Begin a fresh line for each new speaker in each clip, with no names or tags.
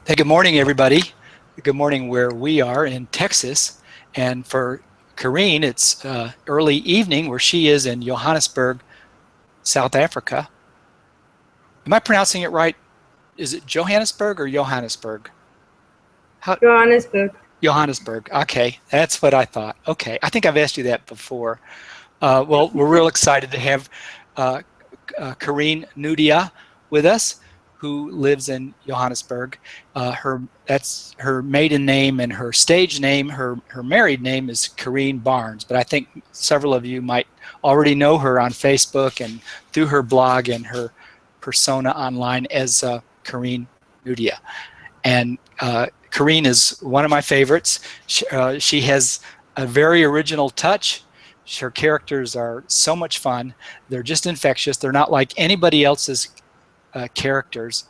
Hey, good morning, everybody. Good morning where we are in Texas. And for Karien, it's early evening where she is in Johannesburg, South Africa. Am I pronouncing it right? Is it Johannesburg or Johannesburg?
Johannesburg.
Johannesburg. Okay, that's what I thought. Okay, I think I've asked you that before. Well, we're real excited to have uh, Karien Naude with us, who lives in Johannesburg. That's her maiden name, and her stage name, her married name is Karien Barnes. But I think several of you might already know her on Facebook and through her blog and her persona online as Karien Naude. And Karien is one of my favorites. She has a very original touch. Her characters are so much fun. They're just infectious. They're not like anybody else's characters.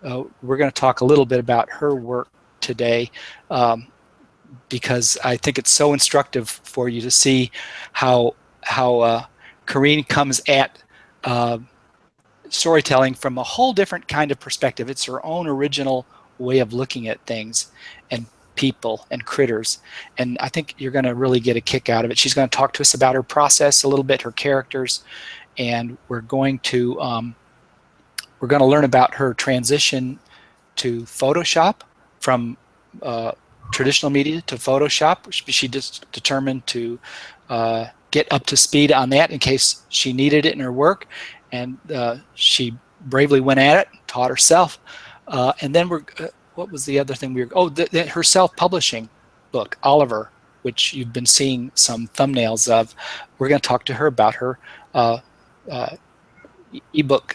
We're going to talk a little bit about her work today because I think it's so instructive for you to see how Karien comes at storytelling from a whole different kind of perspective. It's her own original way of looking at things and people and critters, and I think you're going to really get a kick out of it. She's going to talk to us about her process a little bit, her characters, and we're going to learn about her transition to Photoshop from traditional media to Photoshop. She just determined to get up to speed on that in case she needed it in her work, and she bravely went at it, taught herself, and then what was the other thing her self-publishing book, Oliver, which you've been seeing some thumbnails of. We're going to talk to her about her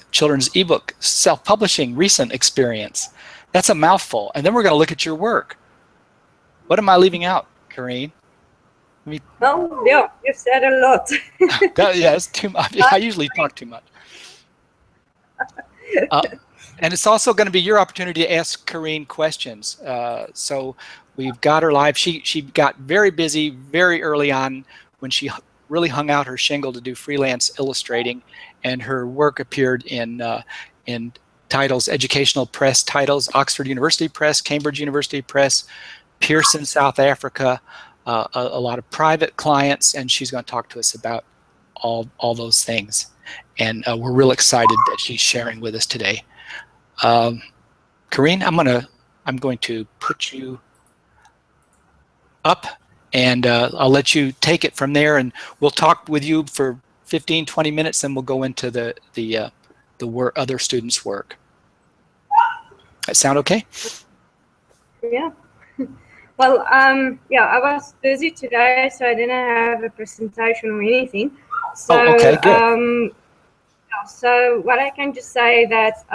children's ebook self-publishing recent experience. That's a mouthful. And then we're going to look at your work. What am I leaving out, Karien?
Oh, yeah, you said a lot.
Yeah, it's too much. I usually talk too much. And it's also going to be your opportunity to ask Karien questions. So we've got her live. She got very busy very early on when she really hung out her shingle to do freelance illustrating, and her work appeared in titles, educational press titles, Oxford University Press, Cambridge University Press, Pearson, South Africa, a lot of private clients, and she's going to talk to us about all those things. And we're real excited that she's sharing with us today. Karien, I'm going to put you up, and I'll let you take it from there, and we'll talk with you for 15-20 minutes, then we'll go into the other students' work. That sound okay?
Yeah. Well, yeah, I was busy today, so I didn't have a presentation or anything. So,
okay, good.
So what I can just say that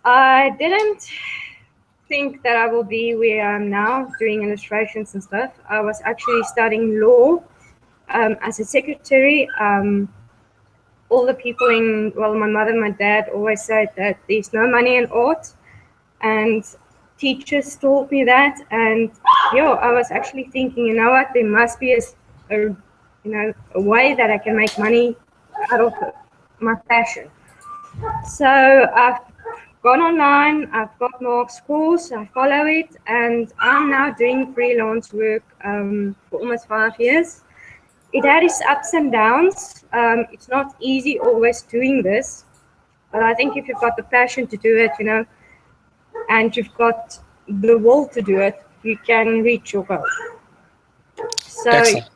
I didn't think that I will be where I am now, doing illustrations and stuff. I was actually studying law as a secretary. All the people my mother and my dad always said that there's no money in art, and teachers told me that. And yeah, I was actually thinking, you know what, there must be a way that I can make money out of my passion. So I've gone online, I've got Mark's course, I follow it, and I'm now doing freelance work for almost 5 years. It had its ups and downs. It's not easy always doing this, but I think if you've got the passion to do it, and you've got the will to do it, you can reach your goal. So,
excellent.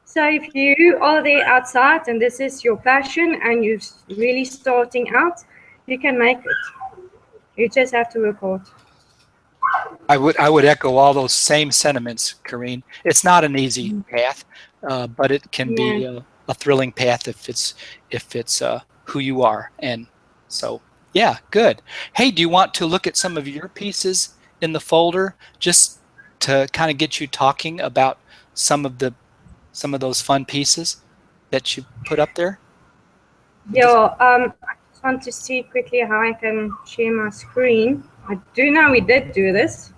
So if you are there outside and this is your passion and you're really starting out, you can make it. You just have to work hard.
I would echo all those same sentiments, Karien. It's not an easy path, but it can be a thrilling path if it's who you are. And so, yeah, good. Hey, do you want to look at some of your pieces in the folder just to kind of get you talking about some of those fun pieces that you put up there?
Yeah, I just want to see quickly how I can share my screen. I do know we did do this.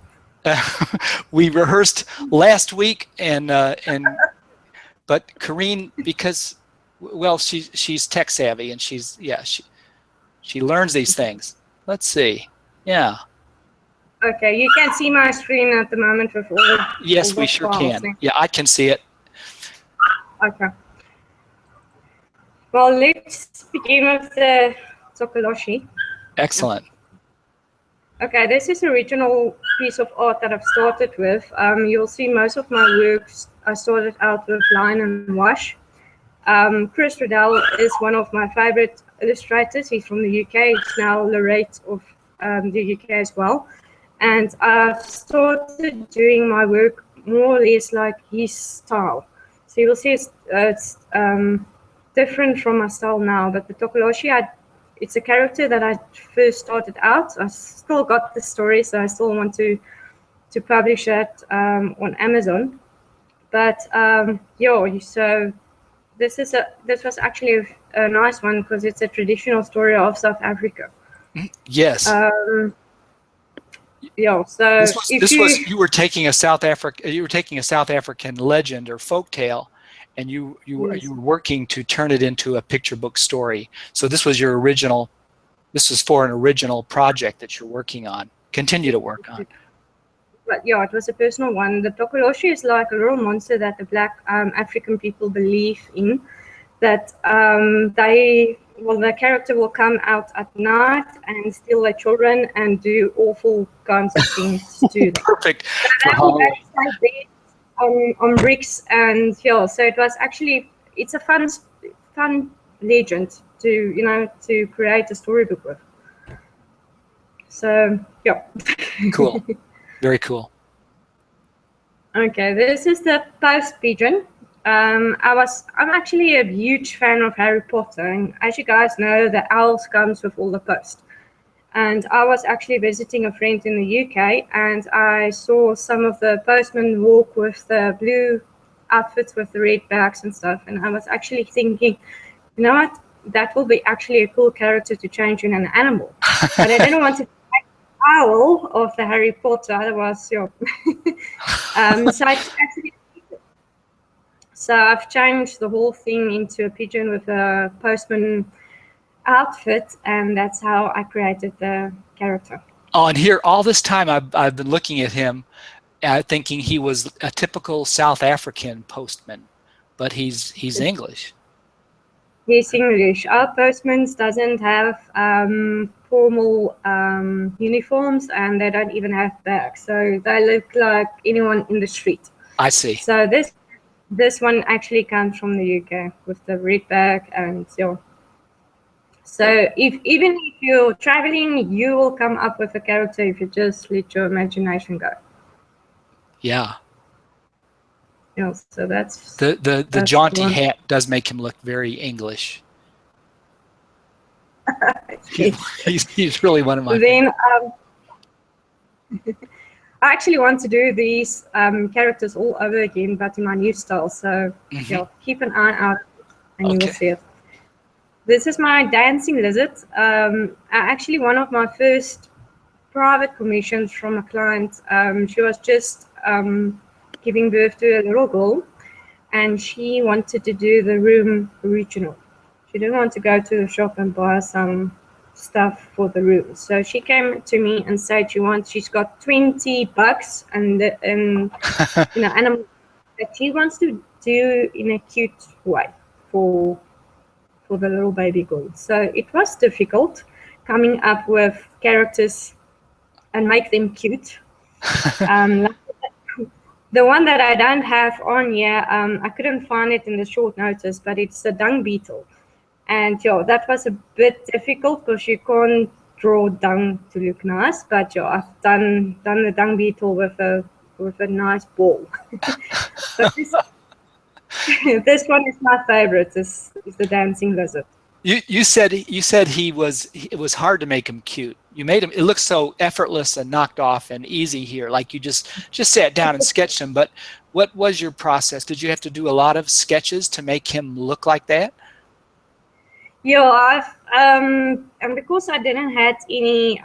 We rehearsed last week, but Karien, because she's tech savvy and she learns these things. Let's see. Yeah.
Okay, you can see my screen at the moment with all
Yes,
the
we sure
files.
can. Yeah, I can see it.
Okay. Well, let's begin with the Tokoloshi.
Excellent.
Okay, this is original piece of art that I've started with. You'll see most of my works, I started out with line and wash. Chris Riddell is one of my favorite illustrators. He's from the UK. He's now laureate of the UK as well. And I've started doing my work more or less like his style. So you will see it's different from my style now. But the Tokoloshi, it's a character that I first started out. I still got the story, so I still want to publish it on Amazon. But yeah, so this was actually a nice one because it's a traditional story of South Africa.
Yes.
Yeah. So
you were taking a South African legend or folk tale, and you were working to turn it into a picture book story. So this was your original. This was for an original project that you're working on. Continue to work on.
But yeah, it was a personal one. The Tokoloshi is like a little monster that the Black African people believe in. That the character will come out at night and steal their children and do awful kinds of things to them.
Perfect.
On bricks, and yeah, so it was actually, it's a fun legend to create a storybook with. So yeah.
Cool. Very cool.
Okay, this is the post pigeon. I'm actually a huge fan of Harry Potter, and as you guys know, the owls comes with all the post. And I was actually visiting a friend in the UK, and I saw some of the postmen walk with the blue outfits with the red bags and stuff, and I was actually thinking, you know what, that will be actually a cool character to change in an animal. But I didn't want to owl of the Harry Potter, otherwise, yeah. So I've changed the whole thing into a pigeon with a postman outfit, and that's how I created the character.
Oh, and here all this time I've been looking at him, thinking he was a typical South African postman, but he's English.
He's English. Our postman doesn't have formal uniforms, and they don't even have bags, so they look like anyone in the street.
I see.
So this one actually comes from the UK with the red bag, and yeah. So even if you're traveling, you will come up with a character if you just let your imagination go.
Yeah.
Yeah, so that's
the jaunty hat does make him look very English. he's really one of my
favorites. I actually want to do these characters all over again, but in my new style. So yeah, keep an eye out, and you will see it. This is my dancing lizard. Actually, one of my first private commissions from a client. She was just giving birth to a little girl, and she wanted to do the room original. She didn't want to go to the shop and buy some stuff for the room. So she came to me and said she's got 20 bucks and animal that she wants to do in a cute way for the little baby girl. So it was difficult coming up with characters and make them cute. The one that I don't have on here, I couldn't find it in the short notice, but it's a dung beetle. And yeah, that was a bit difficult because you can't draw dung to look nice. But yeah, I've done the dung beetle with a nice ball. But this one is my favorite. Is the dancing lizard.
You said it was hard to make him cute. You made him. It looks so effortless and knocked off and easy here, like you just sat down and sketched him. But what was your process? Did you have to do a lot of sketches to make him look like that?
Yeah, and because I didn't have any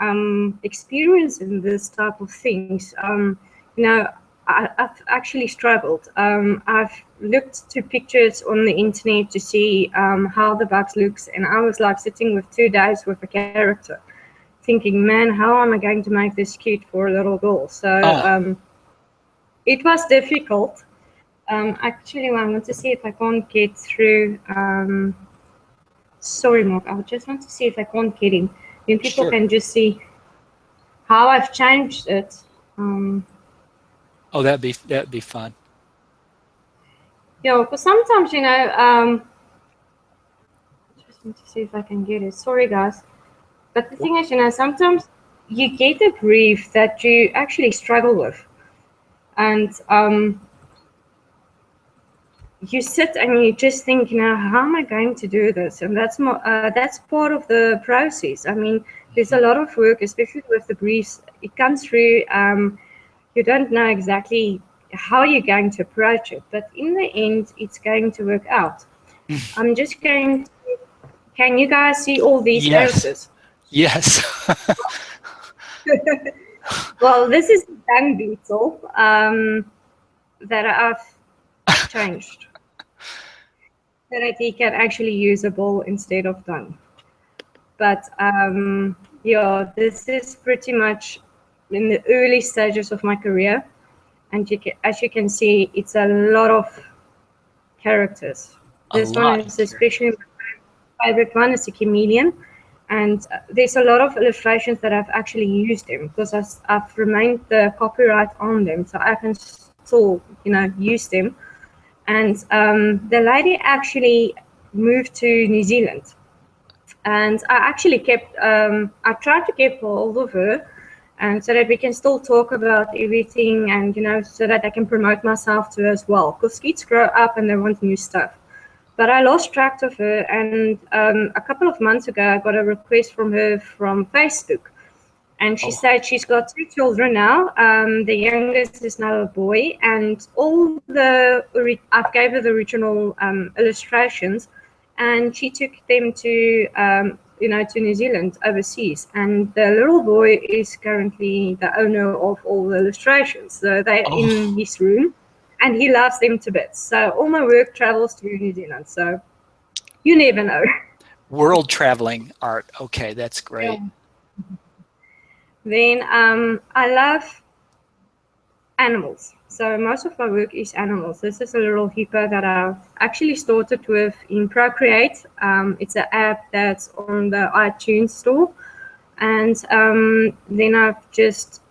experience in this type of things, I've actually struggled. I've looked to pictures on the internet to see how the bugs looks, and I was like sitting with 2 days with a character. thinking, man, how am I going to make this cute for a little girl? So it was difficult. Actually, I want to see if I can't get through. Sorry, Mark. I just want to see if I can't get him. Then people
Sure.
can just see how I've changed it.
Oh, that'd be fun.
Yeah, because sometimes, you know, just want to see if I can get it. Sorry, guys. But the thing is, you know, sometimes you get a brief that you actually struggle with. And you sit and you just think, you know, how am I going to do this? And that's part of the process. I mean, there's a lot of work, especially with the briefs. It comes through. You don't know exactly how you're going to approach it, but in the end, it's going to work out. I'm just going to, can you guys see all these
Yes.
characters?
Yes.
Well, this is the dung beetle that I've changed. So that he can actually use a ball instead of dung. But yeah, this is pretty much in the early stages of my career. And as you can see, it's a lot of characters. This one is especially my favorite one, is a chameleon. And there's a lot of illustrations that I've actually used them because I've remained the copyright on them, so I can still, you know, use them. And the lady actually moved to New Zealand, and I actually kept. I tried to get hold of her, and so that we can still talk about everything, and you know, so that I can promote myself to her as well. Because kids grow up and they want new stuff. But I lost track of her, and a couple of months ago, I got a request from her from Facebook. And she said she's got 2 children now. The youngest is now a boy, and I gave her the original illustrations, and she took them to you know, to New Zealand overseas. And the little boy is currently the owner of all the illustrations. So they're in his room, and he loves them to bits. So all my work travels to New Zealand. So you never know.
World traveling art. Okay, that's great.
Yeah. Then I love animals. So most of my work is animals. This is a little hippo that I've actually started with in Procreate. It's an app that's on the iTunes store. And then I've just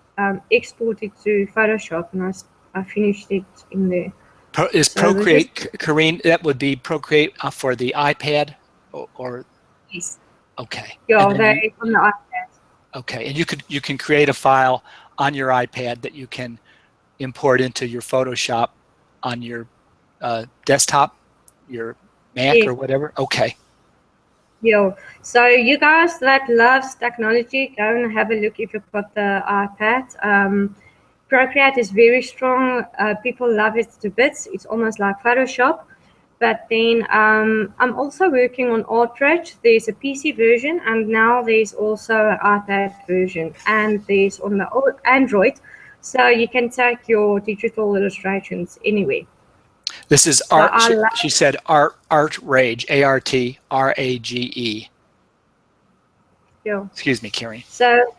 exported to Photoshop, and I finished it in there.
Is Procreate, Karien, that would be Procreate for the iPad or?
Yes.
Okay.
Yeah, on the iPad.
Okay, and you can create a file on your iPad that you can import into your Photoshop on your desktop, your Mac or whatever. Okay.
Yeah. So you guys that loves technology, go and have a look if you've got the iPad. Procreate is very strong. People love it to bits. It's almost like Photoshop. But then I'm also working on Artrage. There's a PC version, and now there's also an iPad version, and there's on the Android. So you can take your digital illustrations anywhere.
This is art. She said Artrage, ARTRAGE.
Yeah.
Excuse me, Karien.
So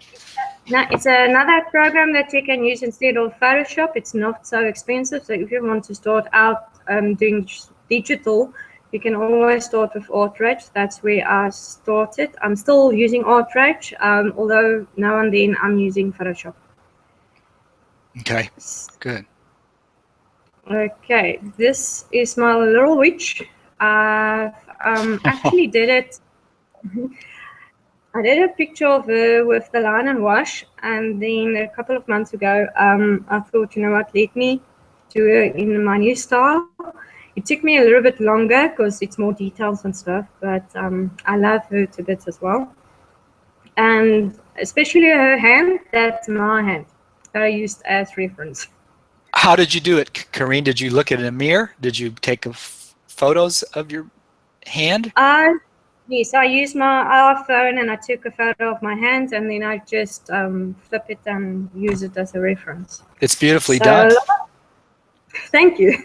now it's another program that you can use instead of Photoshop. It's not so expensive. So if you want to start out doing digital, you can always start with Artrage. That's where I started. I'm still using Artrage, although now and then I'm using Photoshop.
Okay, good.
Okay, this is my little witch. I actually did it. I did a picture of her with the line and wash, and then a couple of months ago, I thought, you know what, let me do it in my new style. It took me a little bit longer because it's more details and stuff, but I love her to bits as well. And especially her hand, that's my hand that I used as reference.
How did you do it, Karien? Did you look at a mirror? Did you take photos of your hand?
Yes, I used my iPhone and I took a photo of my hand, and then I just flip it and use it as a reference.
It's beautifully done.
Thank you.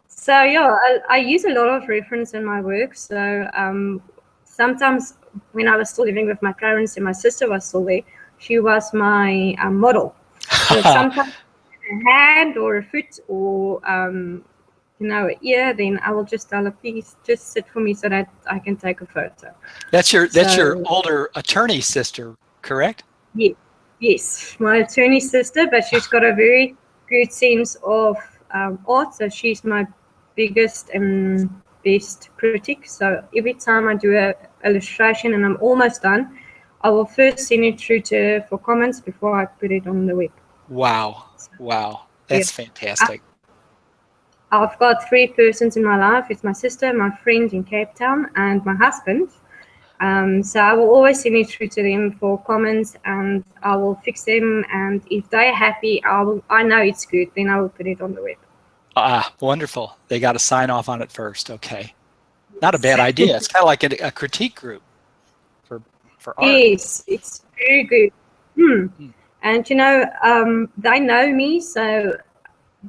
So yeah, I use a lot of reference in my work. So sometimes when I was still living with my parents and my sister was still there, she was my model. So sometimes a hand or a foot or you know, an ear, then I will just tell her, please just sit for me so that I can take a photo.
That's your older attorney sister, correct?
Yeah, yes, my attorney sister, but she's got a very good sense of art. So she's my biggest and best critic. So every time I do a illustration and I'm almost done, I will first send it through to her for comments before I put it on the web.
Wow, wow, that's fantastic.
I've got 3 persons in my life. It's my sister, my friend in Cape Town, and my husband. So I will always send it through to them for comments, and I will fix them. And if they're happy, I know it's good. Then I will put it on the web.
Ah, wonderful. They got to sign off on it first. Okay, not a bad idea. It's kind of like a critique group for art.
Yes, it's very good. And you know, they know me, so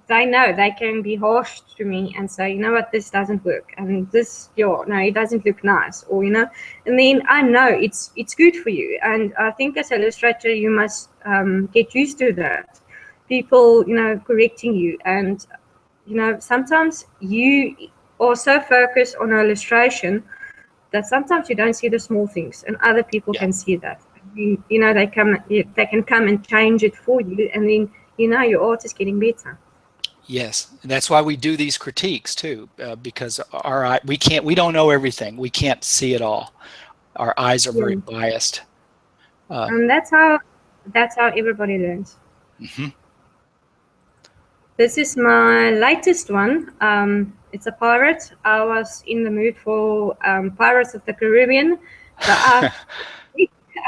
they know they can be harsh to me and say, you know what, this doesn't work, and this, no, it doesn't look nice, or you know, and then I know it's good for you. And I think as an illustrator, you must get used to that. People, you know, correcting you, and you know, sometimes you are so focused on illustration that sometimes you don't see the small things, and other people can see that. You know, they can come and change it for you, and then you know your art is getting better.
Yes, and that's why we do these critiques too, because we don't know everything. We can't see it all. Our eyes are very biased.
And that's how everybody learns.
Mm-hmm.
This is my latest one. It's a pirate. I was in the mood for Pirates of the Caribbean. So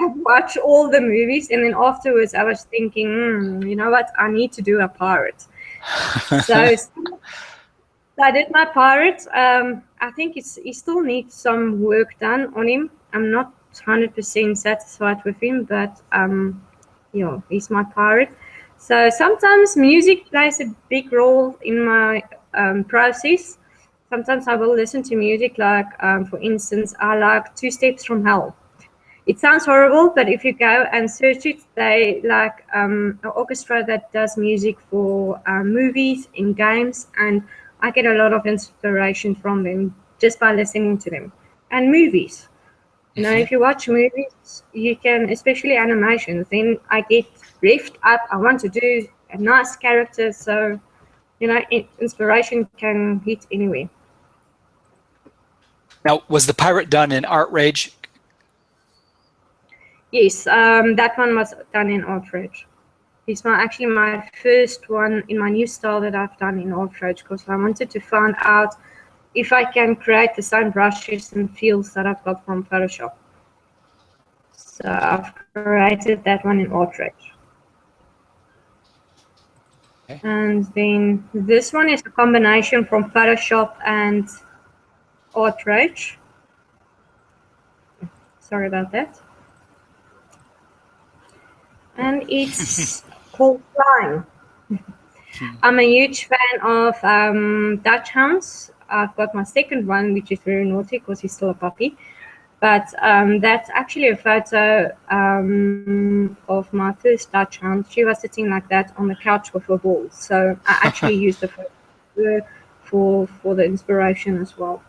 I watched all the movies, and then afterwards I was thinking, you know what, I need to do a pirate. So I did my pirate. I think he still needs some work done on him. I'm not 100% satisfied with him, but yeah, he's my pirate. So sometimes music plays a big role in my process. Sometimes I will listen to music, like for instance, I like Two Steps from Hell. It sounds horrible, but if you go and search it, they like an orchestra that does music for movies and games, and I get a lot of inspiration from them just by listening to them. And movies. You know, if you watch movies, you can, especially animations, then I get revved up. I want to do a nice character, so, you know, inspiration can hit anywhere.
Now, was the pirate done in Art Rage?
Yes, that one was done in Art Rage. It's actually my first one in my new style that I've done in Art Rage, because I wanted to find out if I can create the same brushes and feels that I've got from Photoshop. So I've created that one in Art Rage. Okay. And then this one is a combination from Photoshop and Art Rage. Sorry about that. And it's called Flying. I'm a huge fan of Dutch hounds. I've got my second one, which is very naughty because he's still a puppy. But that's actually a photo of my first Dutch hound. She was sitting like that on the couch with a ball. So I actually used the photo for the inspiration as well.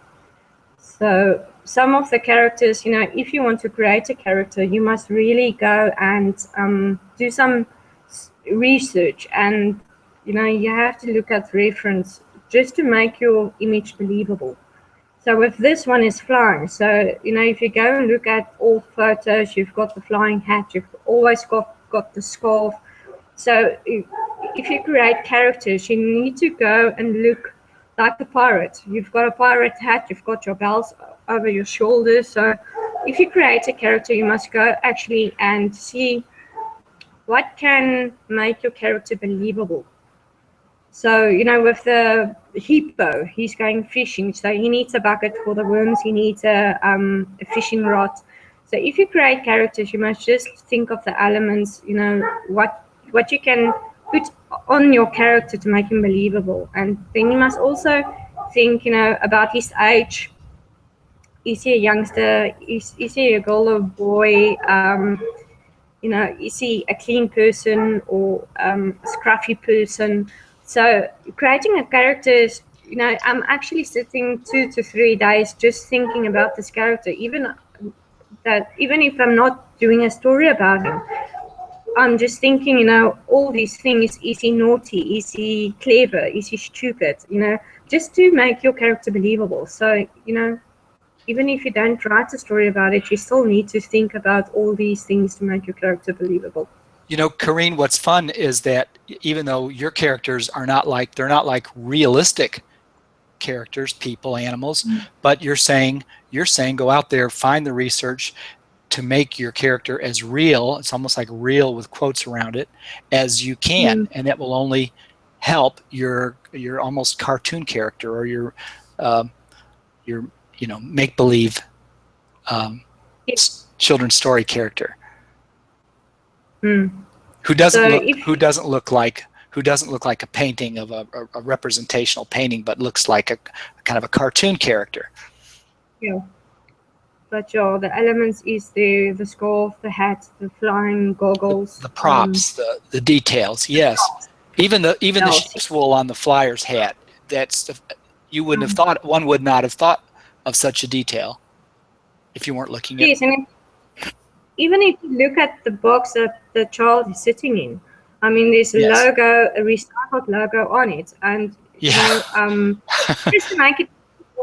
So some of the characters, you know, if you want to create a character, you must really go and do some research, and you know, you have to look at reference just to make your image believable. So with this one is flying. So, you know, if you go and look at all photos, you've got the flying hat, you've always got the scarf. So if you create characters, you need to go and look like a pirate. You've got a pirate hat, you've got your belts over your shoulders. So if you create a character, you must go actually and see what can make your character believable. So, you know, with the hippo, he's going fishing, so he needs a bucket for the worms, he needs a fishing rod. So if you create characters, you must just think of the elements, you know, what you can put on your character to make him believable. And then you must also think, you know, about his age. is he a youngster? Is he a girl or boy? You know, is he a clean person or a scruffy person? So creating a character is, you know, I'm actually sitting 2 to 3 days just thinking about this character, even if I'm not doing a story about him. I'm just thinking, you know, all these things. Is he naughty? Is he clever? Is he stupid? You know, just to make your character believable. So, you know, even if you don't write a story about it, you still need to think about all these things to make your character believable.
You know, Karien, what's fun is that even though your characters are not like, they're not like realistic characters, people, animals, but you're saying go out there, find the research to make your character as real, it's almost like real with quotes around it, as you can, and that will only help your almost cartoon character or your you know, make believe children's story character who doesn't look like a painting of a representational painting, but looks like a kind of a cartoon character.
Yeah. But yeah, the elements is the scarf, the hat, the flying goggles,
the props, the details. Yes, even the sheep's wool on the flyer's hat. That's you wouldn't have thought. One would not have thought of such a detail if you weren't looking at.
Yes, and even if you look at the box that the child is sitting in, I mean, there's a logo, a recycled logo on it, and you know, just to make it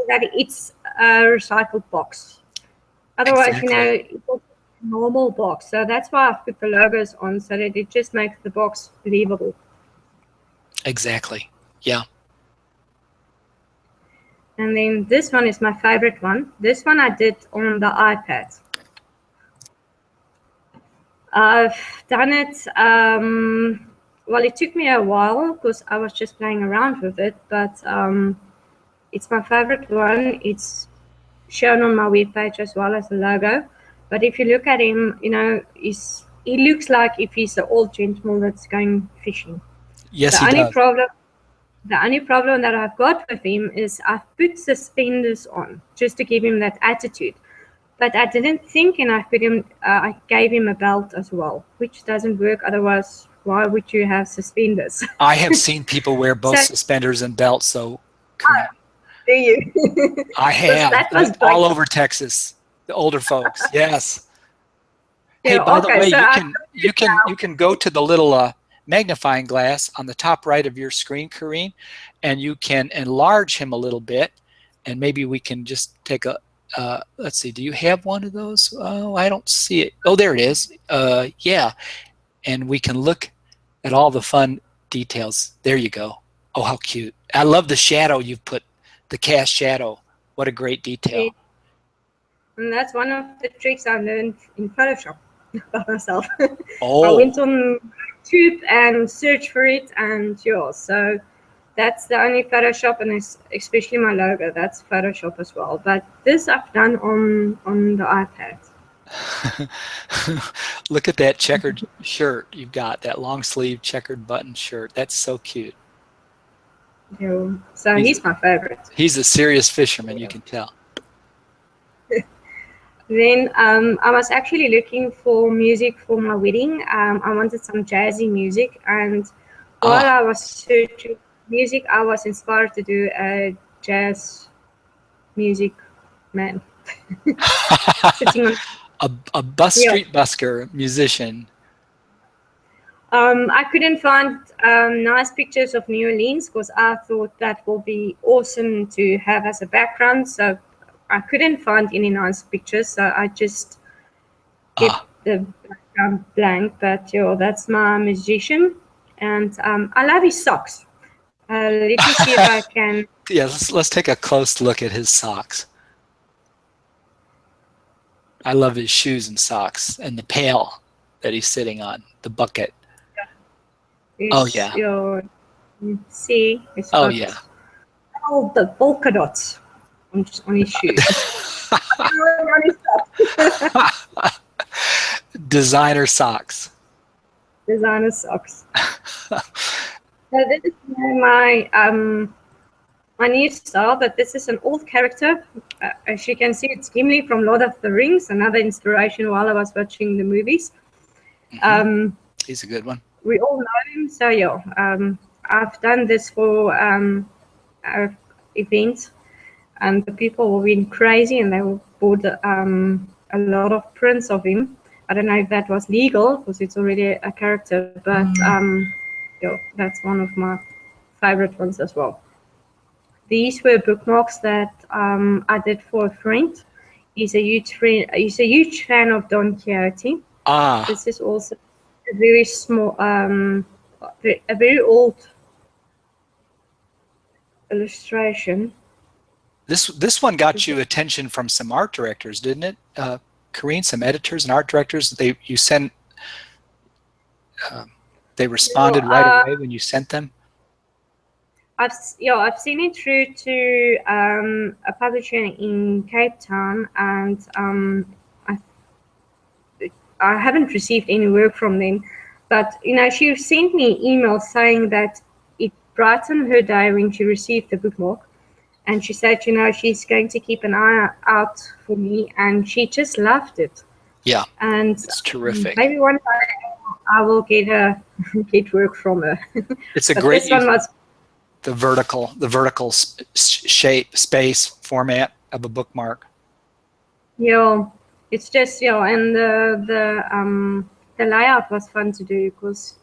that it's a recycled box. Otherwise, you know, it's a normal box. So that's why I've put the logos on, so that it just makes the box believable.
Exactly. Yeah.
And then this one is my favorite one. This one I did on the iPad. I've done it, well, it took me a while because I was just playing around with it, but it's my favorite one. It's shown on my webpage as well as the logo. But if you look at him, you know, he looks like if he's an old gentleman that's going fishing.
Yes, he does.
The only problem that I've got with him is I've put suspenders on just to give him that attitude. But I didn't think, and I gave him a belt as well, which doesn't work. Otherwise, why would you have suspenders?
I have seen people wear both suspenders and belts, so.
Do you?
I have. All over Texas, the older folks. Yes. Hey, by the way, so you can go to the little magnifying glass on the top right of your screen, Karien, and you can enlarge him a little bit, and maybe we can just take a. Let's see. Do you have one of those? Oh, I don't see it. Oh, there it is. Yeah, and we can look at all the fun details. There you go. Oh, how cute! I love the shadow you've put. The cast shadow. What a great detail.
And that's one of the tricks I learned in Photoshop by myself.
Oh.
I went on YouTube and searched for it, and so that's the only Photoshop, and especially my logo, that's Photoshop as well. But this I've done on the iPad.
Look at that checkered shirt you've got, that long sleeve checkered button shirt. That's so cute.
Yeah. So he's my favorite.
He's a serious fisherman, you can tell.
Then I was actually looking for music for my wedding. I wanted some jazzy music, and while I was searching music, I was inspired to do a jazz music man. Sitting on
a street busker musician.
I couldn't find nice pictures of New Orleans because I thought that will be awesome to have as a background. So I couldn't find any nice pictures. So I just kept the background blank. But that's my musician. And I love his socks. Let me see if I can.
Yeah, let's take a close look at his socks. I love his shoes and socks and the pail that he's sitting on, the bucket. Oh yeah.
See, it's got all the polka dots on his shoes.
Designer socks.
Designer socks. So this is my my new style, but this is an old character. As you can see, it's Gimli from Lord of the Rings, another inspiration while I was watching the movies.
He's a good one.
We all know him, so yeah. I've done this for our event, and the people were being crazy, and they bought a lot of prints of him. I don't know if that was legal because it's already a character, but yeah, that's one of my favorite ones as well. These were bookmarks that I did for a friend. He's a huge fan of Don Quixote. This is also a very small, a very old illustration.
This one got you attention from some art directors, didn't it, Karien? Some editors and art directors. They responded right away when you sent them.
I've seen it through to a publisher in Cape Town, and I haven't received any work from them. But she sent me emails saying that it brightened her day when she received the bookmark, and she said, she's going to keep an eye out for me, and she just loved it.
Yeah,
and
it's terrific.
Maybe one day I will get work from her.
It's a great. This one was the vertical shape, space, format of a bookmark.
Yeah, it's just and the layout was fun to do because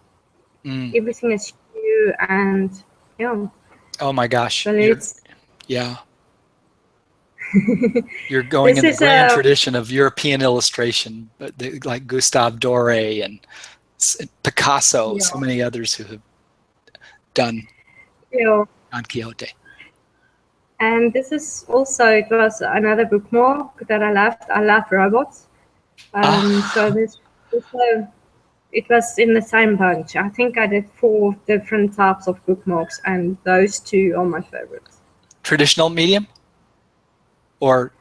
everything is new and
Oh my gosh!
So
you're going in the grand tradition of European illustration, but like Gustave Doré and Picasso, so many others who have done Don Quixote.
And this is also, it was another bookmark that I loved. I love robots. So it was in the same bunch. I think I did 4 different types of bookmarks, and those 2 are my favorites.
Traditional medium? Or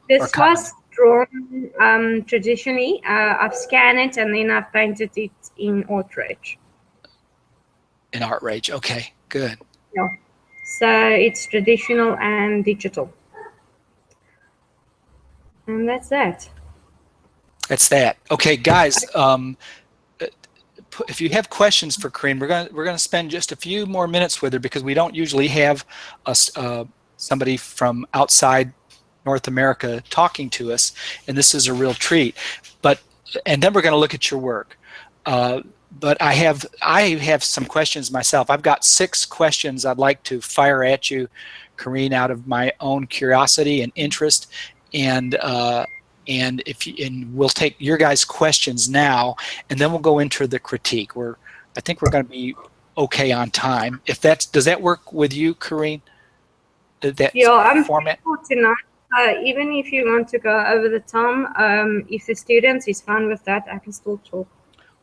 this was drawn traditionally. I've scanned it and then I've painted it in ArtRage.
In ArtRage, okay, good.
Yeah, so it's traditional and digital, and that's that.
That's that. Okay, guys. If you have questions for Karien, we're gonna spend just a few more minutes with her because we don't usually have somebody from outside North America talking to us, and this is a real treat. And then we're going to look at your work. But I have some questions myself. I've got 6 questions I'd like to fire at you, Karien, out of my own curiosity and interest, and we'll take your guys' questions now, and then we'll go into the critique. I think we're going to be okay on time. Does that work with you, Karien?
I'm format tonight. Even if you want to go over the time, if the students is fine with that, I can still talk.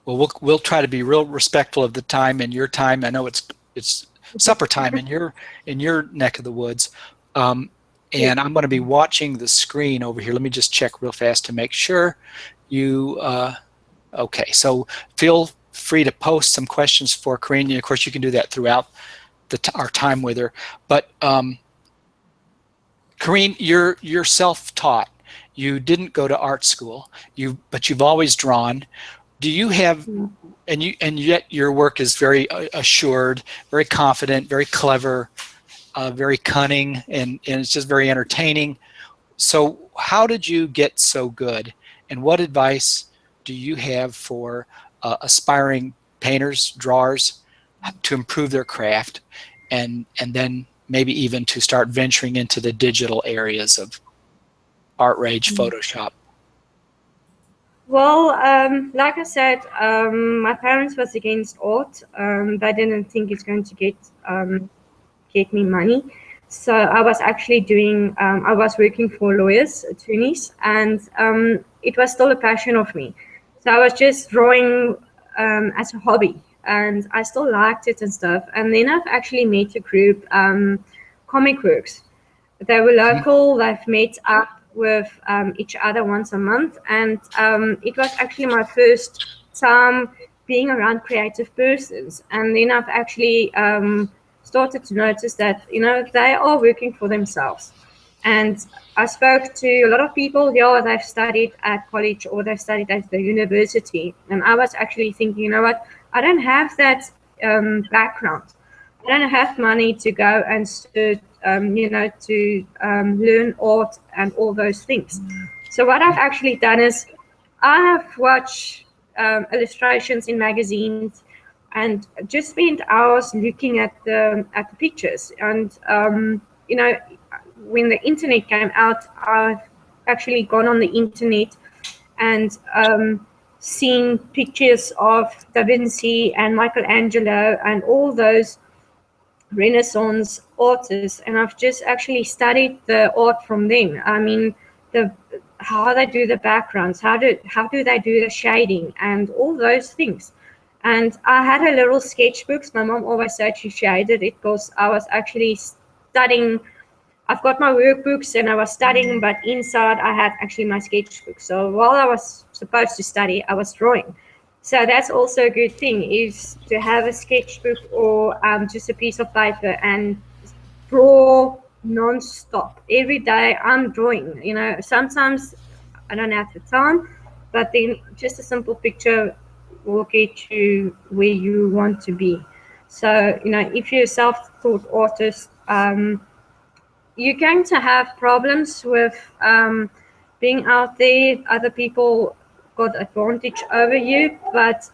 Well, we'll try to be real respectful of the time and your time. I know it's supper time in your neck of the woods, and I'm going to be watching the screen over here. Let me just check real fast to make sure you. Okay, so feel free to post some questions for Karien. Of course, you can do that throughout our time with her, but. Karien, you're self-taught. You didn't go to art school. But you've always drawn. Do you have, and yet your work is very assured, very confident, very clever, very cunning, and it's just very entertaining. So how did you get so good? And what advice do you have for aspiring painters, drawers, to improve their craft, and then maybe even to start venturing into the digital areas of ArtRage, Photoshop?
Well, like I said, my parents was against art. They didn't think it's going to get me money. So I was actually I was working for lawyers, attorneys, and it was still a passion of me. So I was just drawing as a hobby. And I still liked it and stuff. And then I've actually met a group, Comic Works. They were local. They've met up with each other once a month. And it was actually my first time being around creative persons. And then I've actually started to notice that, they are working for themselves. And I spoke to a lot of people here, they've studied at college or they've studied at the university. And I was actually thinking, you know what, I don't have that background. I don't have money to go and to learn art and all those things. So what I've actually done is I have watched illustrations in magazines and just spent hours looking at the pictures. And when the internet came out, I've actually gone on the internet and seen pictures of Da Vinci and Michelangelo and all those Renaissance artists, and I've just actually studied the art from them. I mean, the how they do the backgrounds, how do they do the shading, and all those things. And I had a little sketchbooks. My mom always said she shaded it because I was actually studying. I've got my workbooks and I was studying, but inside I had actually my sketchbook. So while I was supposed to study, I was drawing. So that's also a good thing, is to have a sketchbook or just a piece of paper and draw non-stop. Every day I'm drawing. Sometimes I don't have the time, but then just a simple picture will get you where you want to be. So, if you're a self-taught artist, you're going to have problems with being out there. Other people got advantage over you, but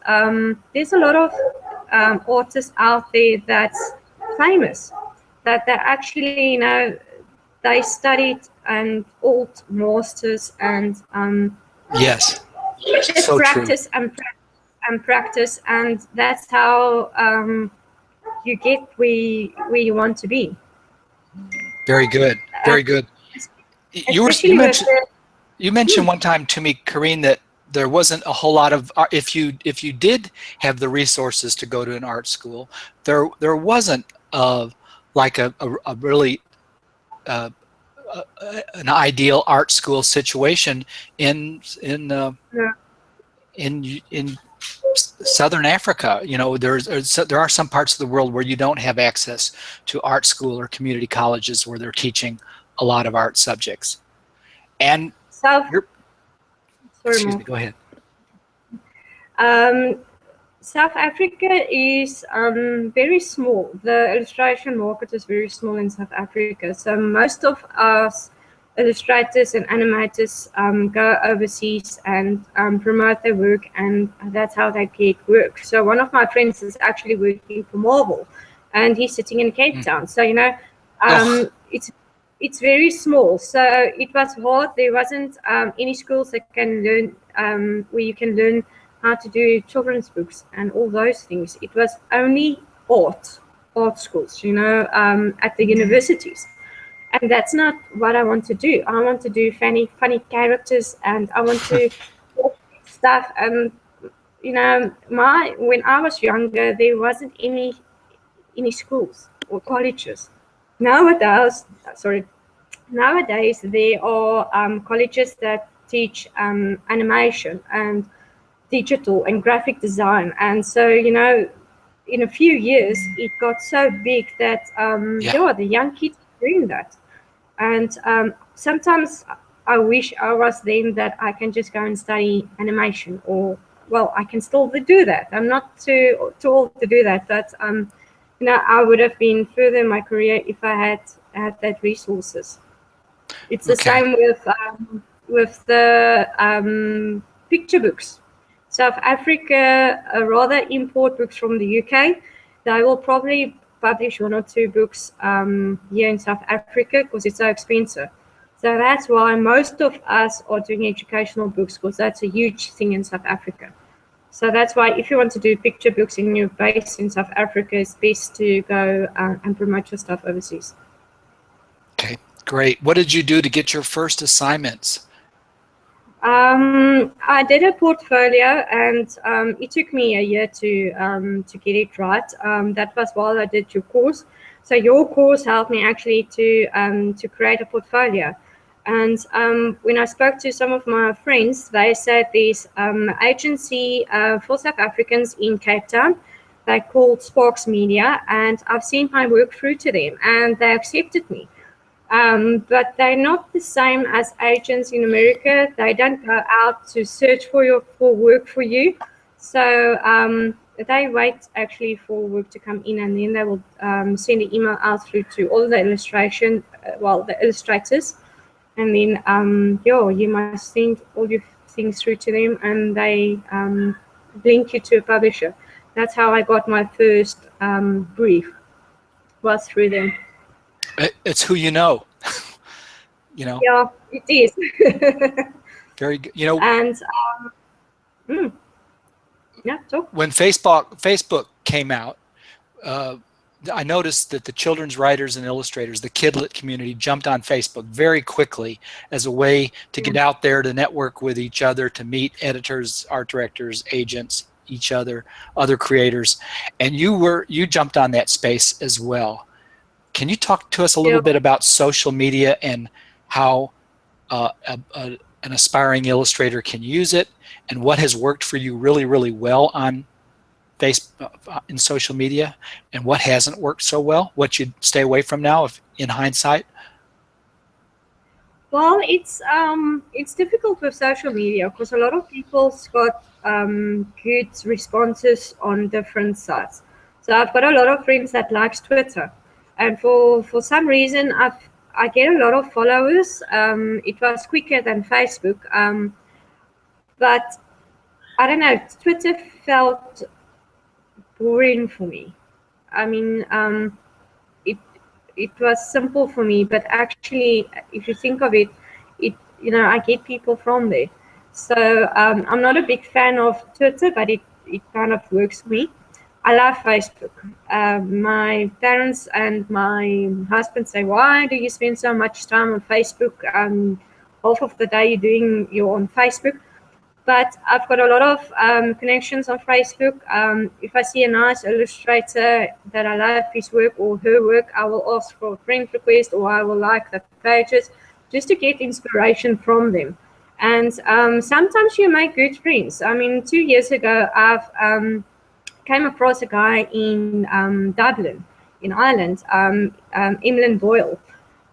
there's a lot of artists out there that's famous, that they actually, they studied and old masters and
Yes,
just
so true.
practice and practice and practice, and that's how you get where you want to be.
Very good. Very good. You
Especially with
mentioned you mentioned one time to me, Karien, that there wasn't a whole lot of if you did have the resources to go to an art school, there wasn't like a really an ideal art school situation in Southern Africa. There are some parts of the world where you don't have access to art school or community colleges where they're teaching a lot of art subjects. And excuse me, go ahead.
South Africa is very small. The illustration market is very small in South Africa. So most of us illustrators and animators go overseas and promote their work, and that's how they get work. So one of my friends is actually working for Marvel, and he's sitting in Cape Town. So it's very small. So it was hard. There wasn't any schools that can learn where you can learn how to do children's books and all those things. It was only art schools, at the universities. And that's not what I want to do. I want to do funny characters, and I want to stuff. And when I was younger, there wasn't any schools or colleges. Nowadays, there are colleges that teach animation and digital and graphic design. And so, in a few years, it got so big that the young kids are doing that. And sometimes I wish I was them, that I can just go and study animation, or, well, I can still do that. I'm not too old to do that, but I would have been further in my career if I had that resources. It's the same with the picture books. South Africa rather import books from the UK. They will probably publish 1 or 2 books here in South Africa because it's so expensive. So that's why most of us are doing educational books, because that's a huge thing in South Africa. So that's why if you want to do picture books and you're based in South Africa, it's best to go and promote your stuff overseas.
Okay, great. What did you do to get your first assignments?
I did a portfolio, and it took me a year to get it right. That was while I did your course. So your course helped me actually to create a portfolio. And when I spoke to some of my friends, they said there's agency for South Africans in Cape Town. They called Sparks Media, and I've sent my work through to them, and they accepted me. But they're not the same as agents in America. They don't go out to search for work for you. So they wait actually for work to come in, and then they will send an email out through to all the the illustrators, and then you must send all your things through to them, and they link you to a publisher. That's how I got my first brief, was through them.
It's who you know. You know.
Yeah, it is.
Very good. You know.
And yeah, talk.
When Facebook came out, I noticed that the children's writers and illustrators, the kidlit community, jumped on Facebook very quickly as a way to get out there, to network with each other, to meet editors, art directors, agents, each other, other creators, and you jumped on that space as well. Can you talk to us a little bit about social media and how an aspiring illustrator can use it, and what has worked for you really, really well on Facebook, in social media, and what hasn't worked so well? What you'd stay away from now, if in hindsight?
Well, it's difficult with social media because a lot of people's got good responses on different sites. So I've got a lot of friends that likes Twitter, and for some reason I get a lot of followers. It was quicker than Facebook, but I don't know. Twitter felt boring for me. I mean, it was simple for me, but actually, if you think of it, I get people from there. So I'm not a big fan of Twitter, but it kind of works for me. I love Facebook. My parents and my husband say, "Why do you spend so much time on Facebook? Half of the day you're on Facebook." But I've got a lot of connections on Facebook. If I see a nice illustrator that I love his work or her work, I will ask for a friend request, or I will like the pages just to get inspiration from them. And sometimes you make good friends. I mean, 2 years ago, I've came across a guy in Dublin, in Ireland, Emlyn Boyle.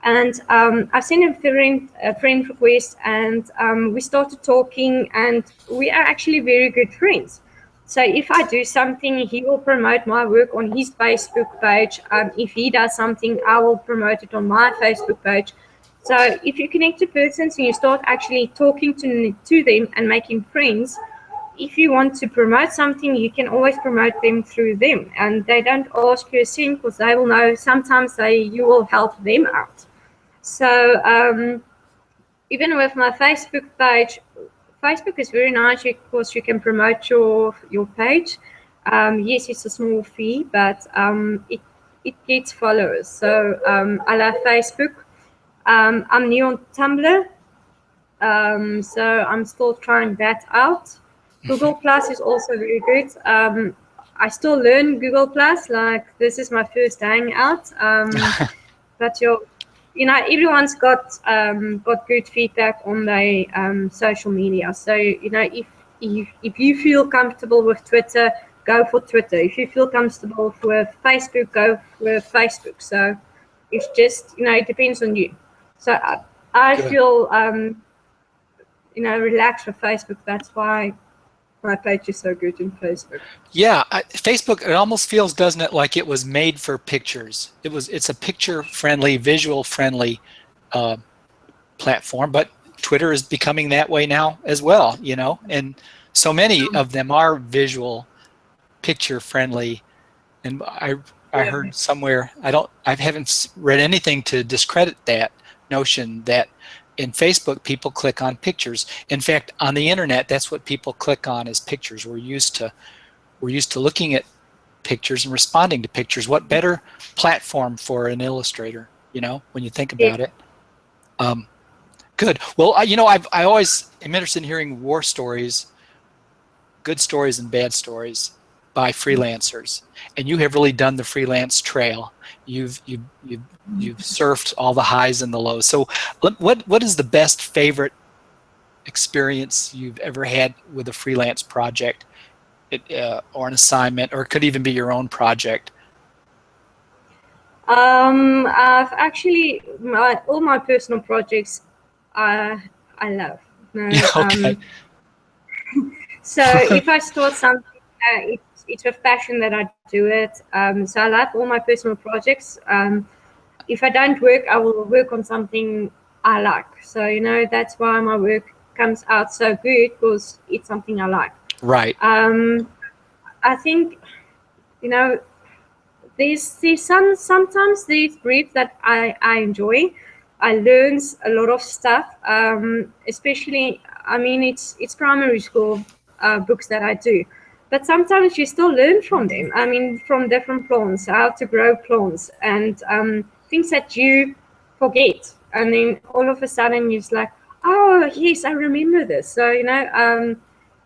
And I sent him a friend request, and we started talking, and we are actually very good friends. So if I do something, he will promote my work on his Facebook page. If he does something, I will promote it on my Facebook page. So if you connect to persons and you start actually talking to them and making friends, if you want to promote something, you can always promote them through them. And they don't ask you a cent because they will know sometimes you will help them out. So even with my Facebook page, Facebook is very nice because you can promote your page. Yes, it's a small fee, but it gets followers. So I love Facebook. I'm new on Tumblr, so I'm still trying that out. Google Plus is also very good. I still learn Google Plus, like this is my first hangout. But everyone's got good feedback on their social media. So if you feel comfortable with Twitter, go for Twitter. If you feel comfortable with Facebook, go with Facebook. So it's just it depends on you. So I feel relaxed with Facebook. That's why my page is so good in Facebook.
Yeah, Facebook, it almost feels, doesn't it, like it was made for pictures. It's a picture-friendly, visual-friendly platform, but Twitter is becoming that way now as well, and so many of them are visual, picture-friendly. And I heard somewhere, I haven't read anything to discredit that notion that in Facebook, people click on pictures. In fact, on the internet, that's what people click on, is pictures. We're used to looking at pictures and responding to pictures. What better platform for an illustrator, when you think about it? Good. Well, I always am interested in hearing war stories, good stories and bad stories by freelancers, and you have really done the freelance trail. You've surfed all the highs and the lows. So what is the best favorite experience you've ever had with a freelance project, or an assignment, or it could even be your own project?
I've actually all my personal projects I love. No,
Okay.
so if I start something, it's with passion that I do it. So I love all my personal projects. If I don't work, I will work on something I like. So that's why my work comes out so good, because it's something I like.
Right.
I think you know there's sometimes these briefs that I enjoy. I learn a lot of stuff, especially, I mean, it's primary school books that I do, but sometimes you still learn from them. I mean, from different plants, how to grow plants, and things that you forget, and then all of a sudden you're just like, oh yes, I remember this. So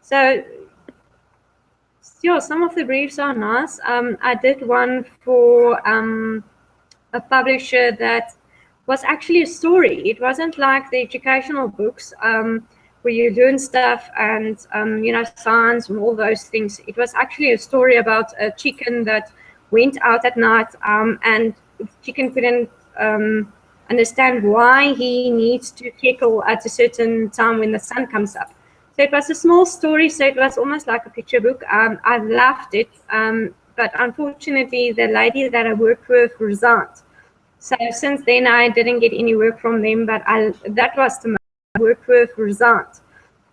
so yeah, some of the briefs are nice. I did one for a publisher that was actually a story. It wasn't like the educational books where you learn stuff and science and all those things. It was actually a story about a chicken that went out at night, and the chicken couldn't understand why he needs to cackle at a certain time when the sun comes up. So it was a small story, so it was almost like a picture book. I loved it, but unfortunately, the lady that I worked with resigned. So since then, I didn't get any work from them, but that was the most I worked with resigned.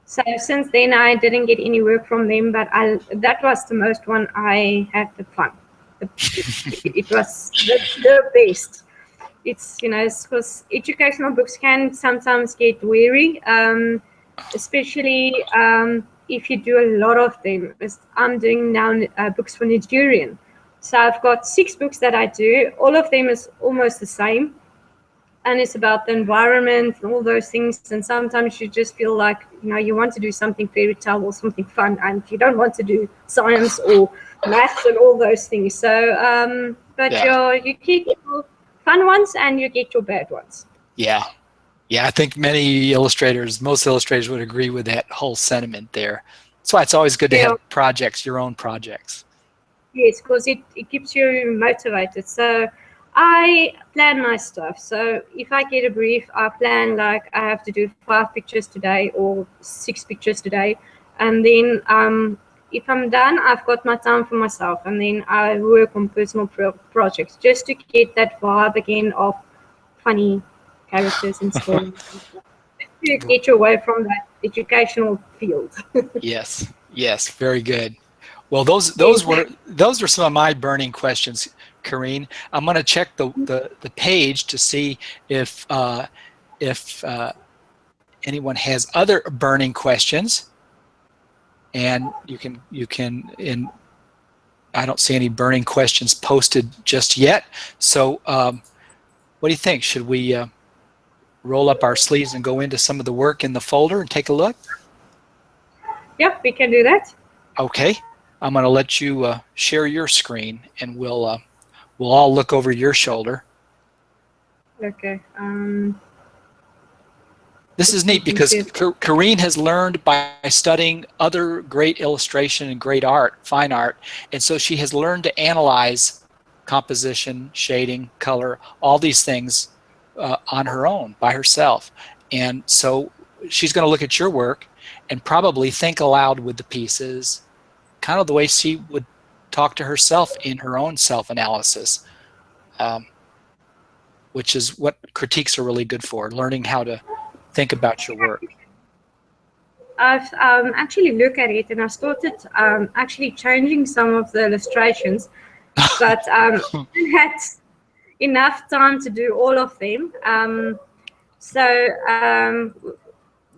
So since then, I didn't get any work from them, but that was the most one I had the fun. It was the best. It's because educational books can sometimes get weary, especially if you do a lot of them. I'm doing now books for Nigerian. So I've got 6 books that I do. All of them is almost the same. And it's about the environment and all those things. And sometimes you just feel like, you want to do something fairy tale or something fun, and you don't want to do science or maths and all those things. So, but
Yeah.
you get your fun ones and you get your bad ones.
Yeah. Yeah, I think most illustrators would agree with that whole sentiment there. That's why it's always good to
Yeah.
have projects, your own projects.
Yes, because it keeps you motivated. So I plan my stuff. So if I get a brief, I plan like I have to do 5 pictures today or 6 pictures today. And then if I'm done, I've got my time for myself. And then I work on personal projects just to get that vibe again of funny characters and stories. To get you away from that educational field.
Yes. Yes. Very good. Well, those
Yes.
are some of my burning questions, Karien. I'm going to check the page to see if anyone has other burning questions, and you can I don't see any burning questions posted just yet. So, what do you think? Should we roll up our sleeves and go into some of the work in the folder and take a look?
Yep, we can do that.
Okay. I'm going to let you share your screen, and we'll all look over your shoulder.
Okay.
This is neat because Karien has learned by studying other great illustration and great art, fine art, and so she has learned to analyze composition, shading, color, all these things on her own, by herself. And so she's going to look at your work and probably think aloud with the pieces, kind of the way she would talk to herself in her own self-analysis, which is what critiques are really good for, learning how to think about your work.
I've actually looked at it, and I started actually changing some of the illustrations, but I haven't had enough time to do all of them. So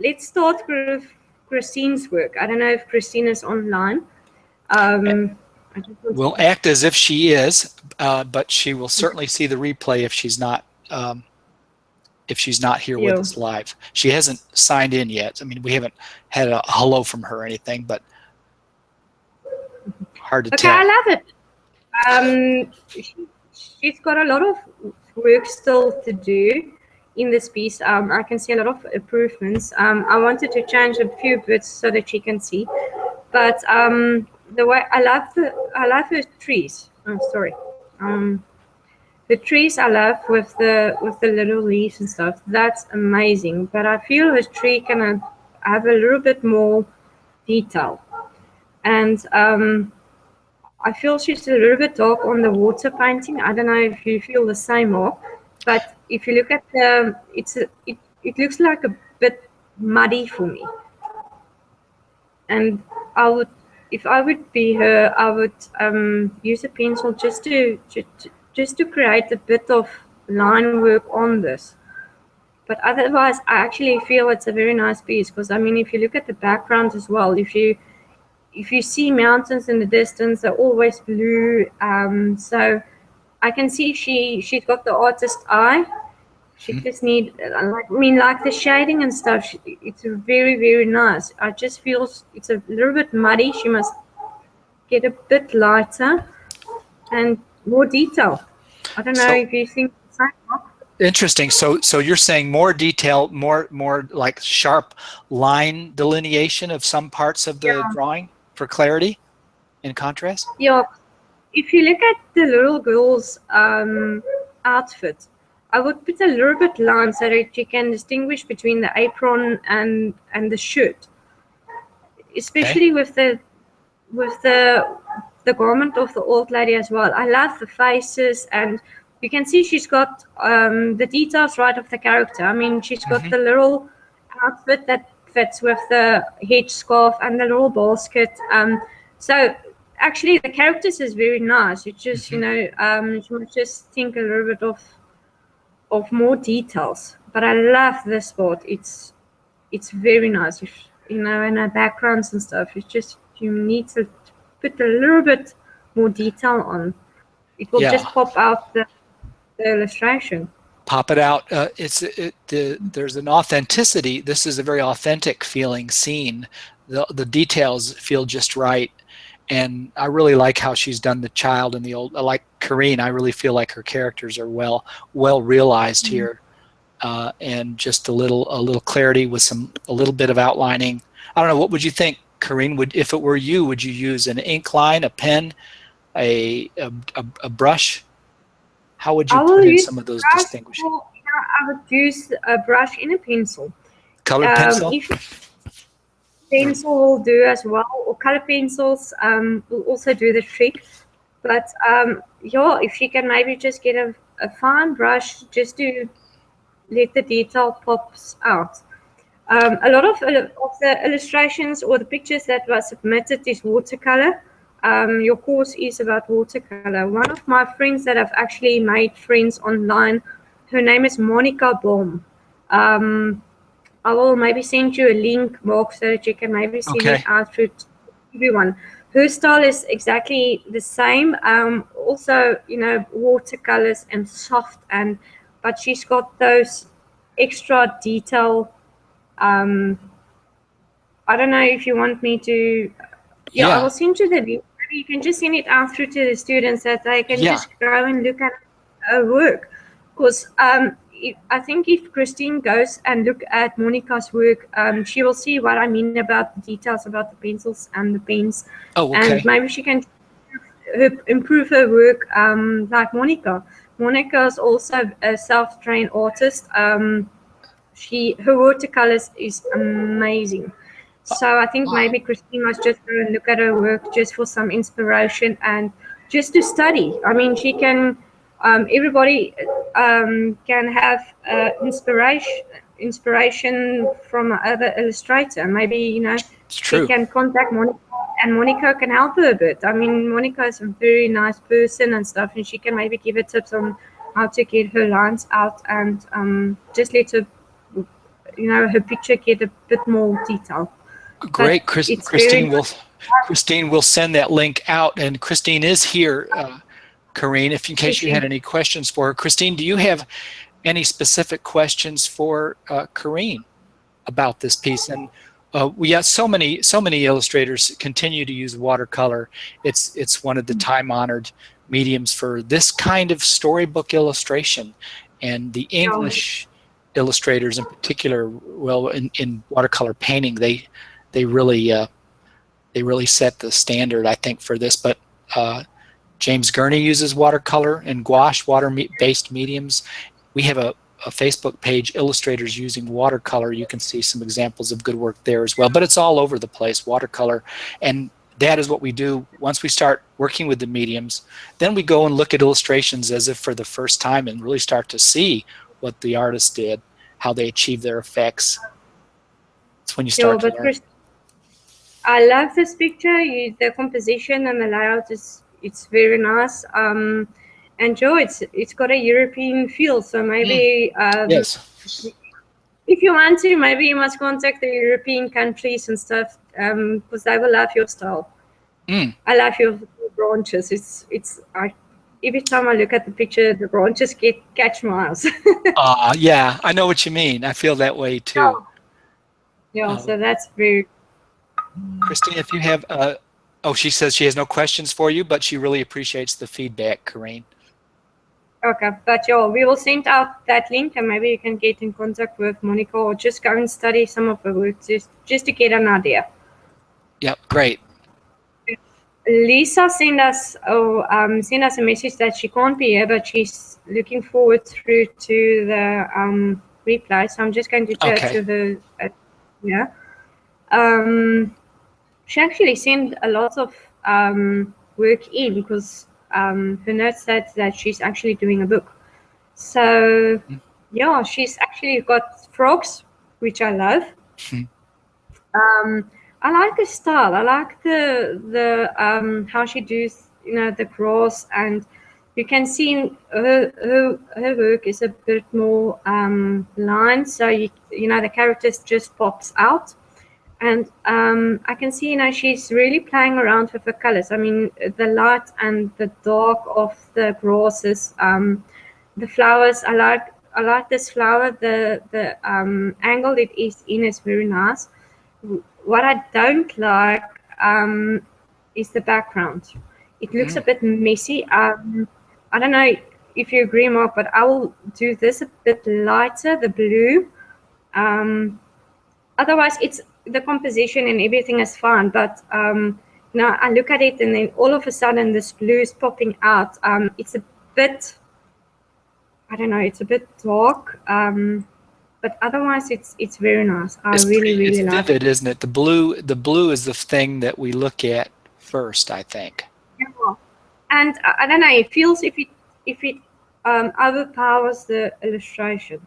let's start with Christine's work. I don't know if Christine is online.
We'll act as if she is, but she will certainly see the replay if she's not here with us live. She hasn't signed in yet. I mean, we haven't had a hello from her or anything, but hard to tell.
Okay, I love it. She's got a lot of work still to do in this piece. I can see a lot of improvements. I wanted to change a few bits so that she can see, but the way I love her trees. Oh, sorry. The trees I love with the little leaves and stuff. That's amazing. But I feel the tree can have a little bit more detail. And I feel she's a little bit dark on the water painting. I don't know if you feel the same, Mark. But if you look at the, it looks like a bit muddy for me. And I would, if I would be her, I would use a pencil just to create a bit of line work on this. But otherwise, I actually feel it's a very nice piece because I mean, if you look at the background as well, if you see mountains in the distance, they're always blue. So I can see she's got the artist eye. She just need, like, I mean, like the shading and stuff. It's very, very nice. I just feel it's a little bit muddy. She must get a bit lighter and more detail. I don't know if you think the same.
Interesting. So you're saying more detail, more like sharp line delineation of some parts of the drawing for clarity and contrast?
Yeah. If you look at the little girl's outfit, I would put a little bit line so that you can distinguish between the apron and the shirt, especially with the garment of the old lady as well. I love the faces, and you can see she's got the details right of the character. I mean, she's got the little outfit that fits with the headscarf and the little basket. So actually, the characters is very nice. It's just you know, you must just think a little bit of more details. But I love this part. It's very nice. If, you know, and the backgrounds and stuff. It's just you need to put a little bit more detail on. It will just pop out the illustration.
Pop it out. There's an authenticity. This is a very authentic feeling scene. The details feel just right. And I really like how she's done the child and the old. Like Karien, I really feel like her characters are well realized here, and just a little clarity with a little bit of outlining. I don't know. What would you think, Karien? If it were you, would you use an ink line, a pen, a brush? How would you put in some of those distinguishing?
I would use a brush and a pencil.
Colored pencil?
Pencil will do as well, or color pencils will also do the trick. But yeah, if you can maybe just get a fine brush just to let the detail pops out. A lot of the illustrations or the pictures that were submitted is watercolor. Your course is about watercolor. One of my friends that I've actually made friends online, her name is Monica Baum. I will maybe send you a link, Mark, so that you can maybe see it out through everyone. Her style is exactly the same. Also, you know, watercolors and soft, but she's got those extra detail. I don't know if you want me to. Yeah, I will send you the link. You can just send it out through to the students that they can just go and look at her work. Because I think if Christine goes and look at Monica's work, she will see what I mean about the details about the pencils and the pens.
Oh, okay.
And maybe she can improve her work like Monica. Monica is also a self-trained artist. Her watercolors is amazing. So I think maybe Christine must just go and look at her work just for some inspiration and just to study. I mean, she can, everybody can have inspiration from another illustrator. Maybe, you know, she can contact Monica and Monica can help her a bit. I mean, Monica is a very nice person and stuff, and she can maybe give her tips on how to get her lines out and just let her, you know, her picture get a bit more detail.
Great. Christine will send that link out, and Christine is here, Karien, in case you had any questions for her. Christine, do you have any specific questions for Karien about this piece? And we have so many illustrators continue to use watercolor. It's one of the time-honored mediums for this kind of storybook illustration, and the English illustrators in particular, well, in watercolor painting, they really they really set the standard, I think, for this. But James Gurney uses watercolor and gouache, water-based mediums. We have a Facebook page, Illustrators Using Watercolor. You can see some examples of good work there as well. But it's all over the place, watercolor. And that is what we do once we start working with the mediums. Then we go and look at illustrations as if for the first time and really start to see what the artist did, how they achieved their effects. It's when you start to learn.
I love this picture. The composition and the layout it's very nice. And Joe, it's got a European feel, so maybe
yes.
If you want to, maybe you must contact the European countries and stuff, because they will love your style. I love your branches. Every time I look at the picture, the branches catch my eyes.
Yeah, I know what you mean. I feel that way too.
Yeah, so that's very.
Christine, if you have, she says she has no questions for you, but she really appreciates the feedback, Karien.
Okay, but yeah, we will send out that link, and maybe you can get in contact with Monica or just go and study some of her work just to get an idea.
Yep, great.
Lisa sent us a message that she can't be here, but she's looking forward through to the replay. So I'm just going to chat to her. She actually sent a lot of work in because her note said that she's actually doing a book. So yeah, she's actually got frogs, which I love. I like the style. I like the how she does the grass, and you can see her work is a bit more lined, so the characters just pops out. And I can see she's really playing around with the colors. I mean, the light and the dark of the grasses, the flowers. I like this flower. The angle it is in is very nice. What I don't like is the background. It looks a bit messy. I don't know if you agree, Mark, but I will do this a bit lighter, the blue. Otherwise, the composition and everything is fine. But now I look at it, and then all of a sudden, this blue is popping out. It's a bit, I don't know, it's a bit dark. But otherwise, it's very nice. It's really like it.
It's vivid, isn't it? The blue is the thing that we look at first, I think.
Yeah. And I don't know. It feels if it overpowers the illustration.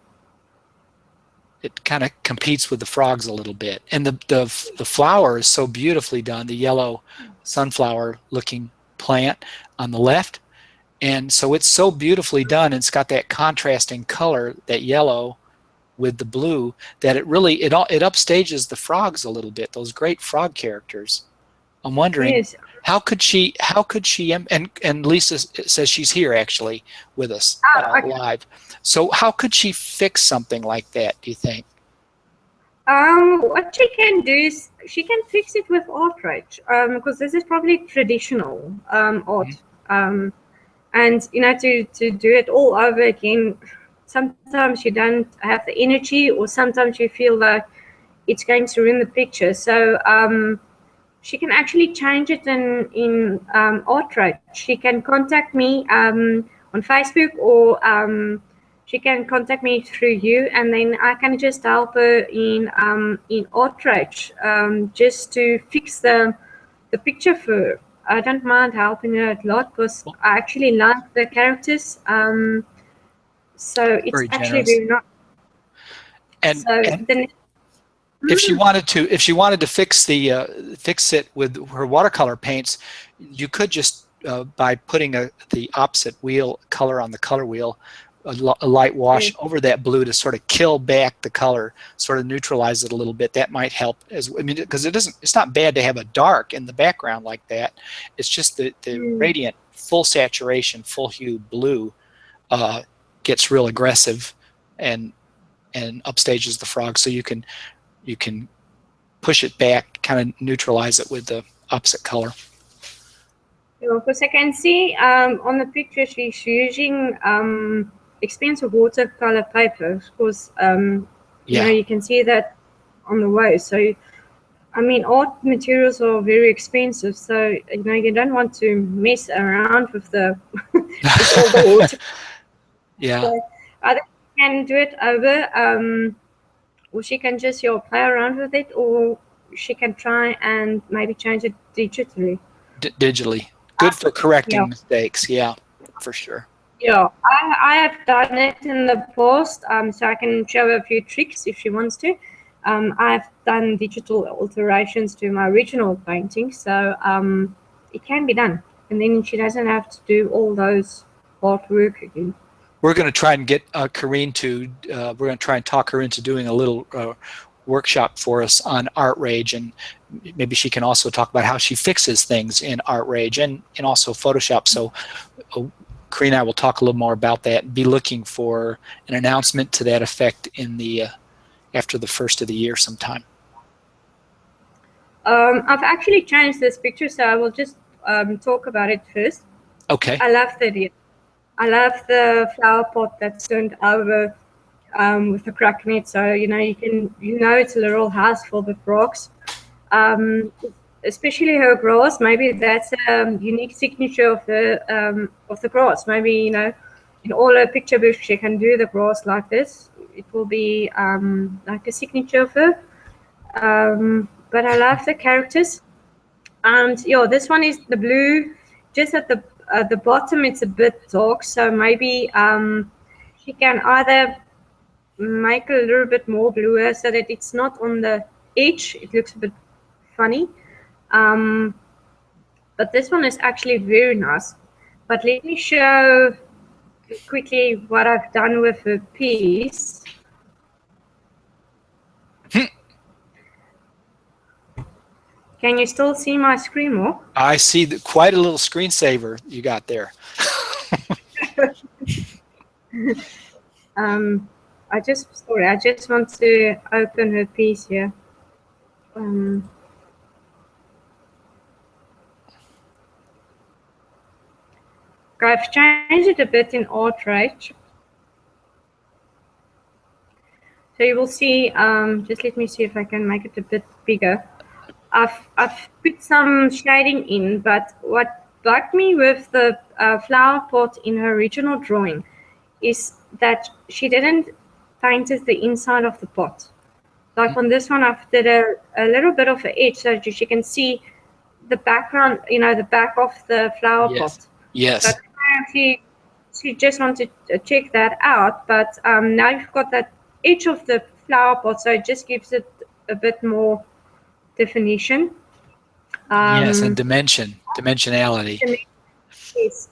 It kind of competes with the frogs a little bit, and the flower is so beautifully done. The yellow sunflower-looking plant on the left, and so it's so beautifully done. And it's got that contrasting color, that yellow with the blue, that it really it upstages the frogs a little bit. Those great frog characters. I'm wondering how could she and Lisa says she's here actually with us live. So how could she fix something like that, do you think?
What she can do is she can fix it with Artrage, because this is probably traditional art, and to do it all over again. Sometimes you don't have the energy, or sometimes you feel like it's going to ruin the picture. So she can actually change it in Artrage. She can contact me on Facebook, or she can contact me through you, and then I can just help her in Artrage, just to fix the picture for her. I don't mind helping her a lot because I actually like the characters. So it's
very
actually very nice.
And,
so
and if she wanted to fix it with her watercolor paints, you could just by putting the opposite wheel color on the color wheel, a light wash over that blue to sort of kill back the color, sort of neutralize it a little bit. That might help because it's not bad to have a dark in the background like that. It's just the radiant, full saturation, full hue blue gets real aggressive and upstages the frog, so you can push it back, kind of neutralize it with the opposite color.
Because I can see on the picture she's using expensive watercolor paper, because you can see that on the way. So I mean, art materials are very expensive, so you don't want to mess around with the with all the water.
Yeah.
So either she can do it over, or she can just play around with it, or she can try and maybe change it digitally.
Digitally. Good for correcting
Yeah.
mistakes. Yeah, for sure.
Yeah, I have done it in the past, so I can show her a few tricks if she wants to. I've done digital alterations to my original painting, so it can be done. And then she doesn't have to do all those hard work again.
We're going to try and get Karien to, we're going to try and talk her into doing a little workshop for us on Art Rage, and maybe she can also talk about how she fixes things in Art Rage and also Photoshop. So Karien and I will talk a little more about that and be looking for an announcement to that effect in the after the first of the year sometime.
I've actually changed this picture, so I will just talk about it first.
Okay.
I love the idea. I love the flower pot that's turned over with the crack in it, so it's a little house filled with rocks. Especially her grass, maybe that's a unique signature of the grass. Maybe in all her picture books she can do the grass like this. It will be like a signature of her. But I love the characters, and this one is the blue. Just at the bottom, it's a bit dark, so maybe she can either make a little bit more bluer so that it's not on the edge. It looks a bit funny. But this one is actually very nice. But let me show quickly what I've done with the piece. Can you still see my screen more?
I see quite a little screensaver you got there.
I just want to open her piece here. I've changed it a bit in Art Rage. So you will see, just let me see if I can make it a bit bigger. I've put some shading in, but what bugged me with the flower pot in her original drawing is that she didn't paint the inside of the pot. Like on this one, I've did a little bit of an edge so that you can see the background, the back of the flower pot.
Yes.
But she just wanted to check that out. But now you've got that edge of the flower pot, so it just gives it a bit more definition.
Yes, and dimensionality.
Yes.